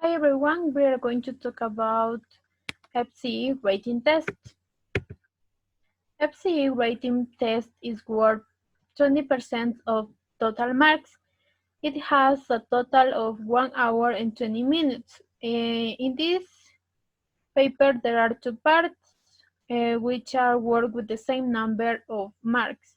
Hi everyone, we are going to talk about FCE rating test. FCE rating test is worth 20% of total marks. It has a total of 1 hour and 20 minutes. In this paper there are two parts which are worked with the same number of marks.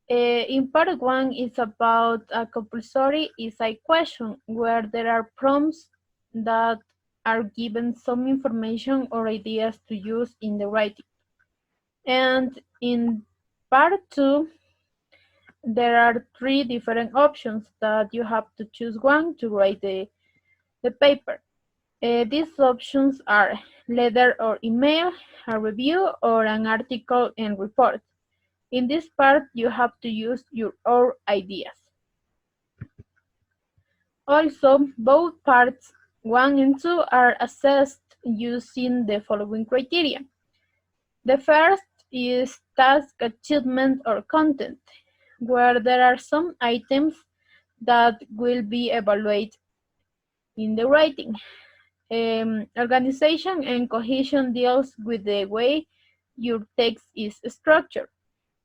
In part 1 is about a compulsory essay question where there are prompts that are given some information or ideas to use in the writing. And in part 2, there are three different options that you have to choose one to write the paper. These options are letter or email, a review, or an article and report. In this part, you have to use your own ideas. Also, both parts 1 and 2 are assessed using the following criteria. The first is task achievement or content, where there are some items that will be evaluated in the writing. Organization and cohesion deals with the way your text is structured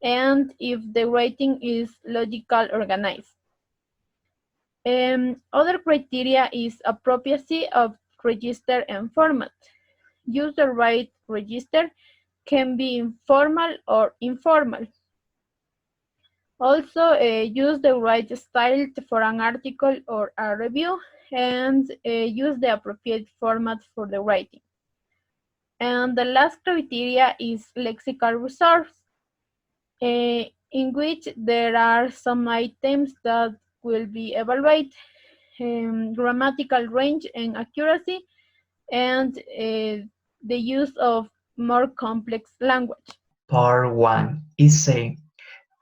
and if the writing is logical organized. Other criteria is appropriacy of register and format. Use the right register can be informal or informal. Also, use the right style for an article or a review and use the appropriate format for the writing. And the last criteria is lexical resource, in which there are some items that will be evaluated, grammatical range and accuracy, and the use of more complex language. Part 1 Essay.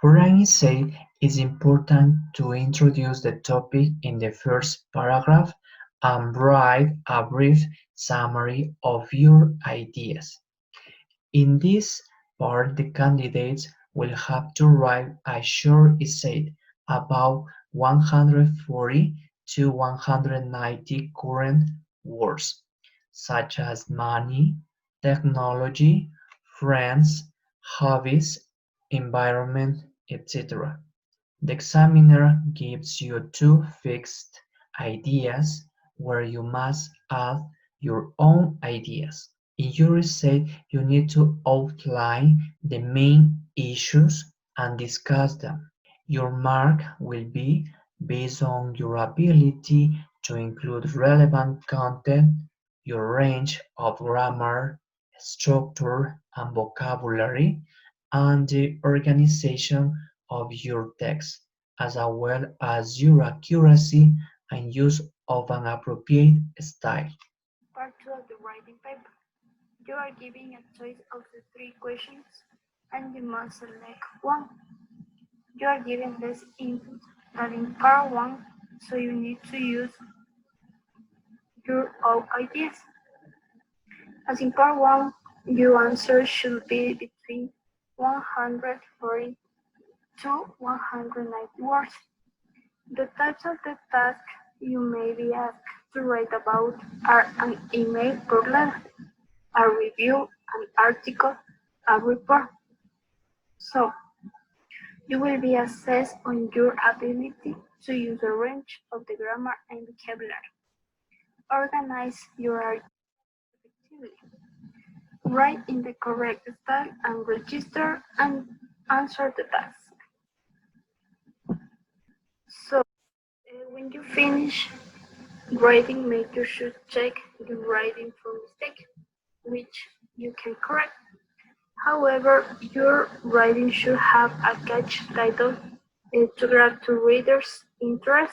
For an essay, it's important to introduce the topic in the first paragraph and write a brief summary of your ideas. In this part, the candidates will have to write a short essay about 140 to 190 current words, such as money, technology, friends, hobbies, environment, etc. The examiner gives you two fixed ideas where you must add your own ideas. In your essay, you need to outline the main issues and discuss them. Your mark will be based on your ability to include relevant content, your range of grammar, structure, and vocabulary, and the organization of your text, as well as your accuracy and use of an appropriate style. Part 2 of the writing paper. You are given a choice of the three questions and you must select one. You are given less input than in part 1, so you need to use your own ideas. As in part 1, your answer should be between 140 to 190 words. The types of the task you may be asked to write about are an email or letter, a review, an article, a report. So, you will be assessed on your ability to use a range of the grammar and vocabulary. Organize your ideas effectively. Write in the correct style and register and answer the task. So, when you finish writing, make sure to check the writing for mistake, which you can correct. However, your writing should have a catchy title to grab the reader's interest.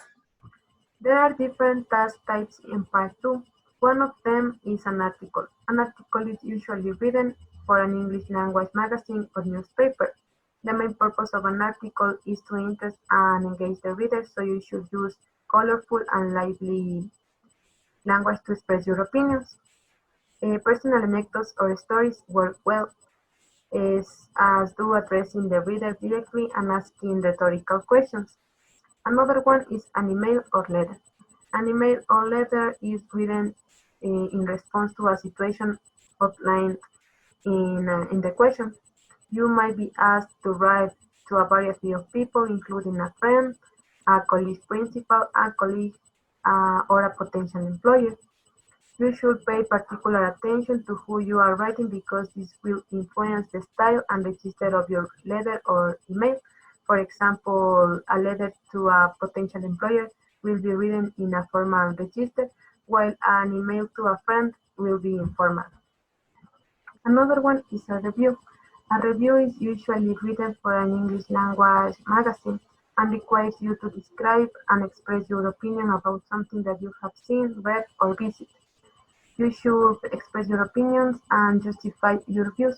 There are different task types in Part 2. One of them is an article. An article is usually written for an English language magazine or newspaper. The main purpose of an article is to interest and engage the reader, so you should use colorful and lively language to express your opinions. Personal anecdotes or stories work well, as do addressing the reader directly and asking rhetorical questions. Another one is an email or letter. An email or letter is written in response to a situation outlined in the question. You might be asked to write to a variety of people, including a friend, a college principal, a colleague, or a potential employer. You should pay particular attention to who you are writing because this will influence the style and register of your letter or email. For example, a letter to a potential employer will be written in a formal register, while an email to a friend will be informal. Another one is a review. A review is usually written for an English language magazine and requires you to describe and express your opinion about something that you have seen, read, or visited. You should express your opinions and justify your views.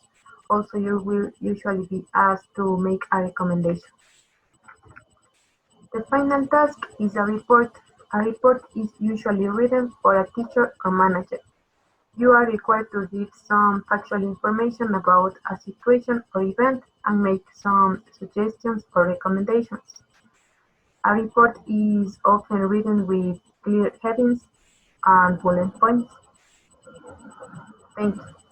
Also, you will usually be asked to make a recommendation. The final task is a report. A report is usually written for a teacher or manager. You are required to give some factual information about a situation or event and make some suggestions or recommendations. A report is often written with clear headings and bullet points. Thank you.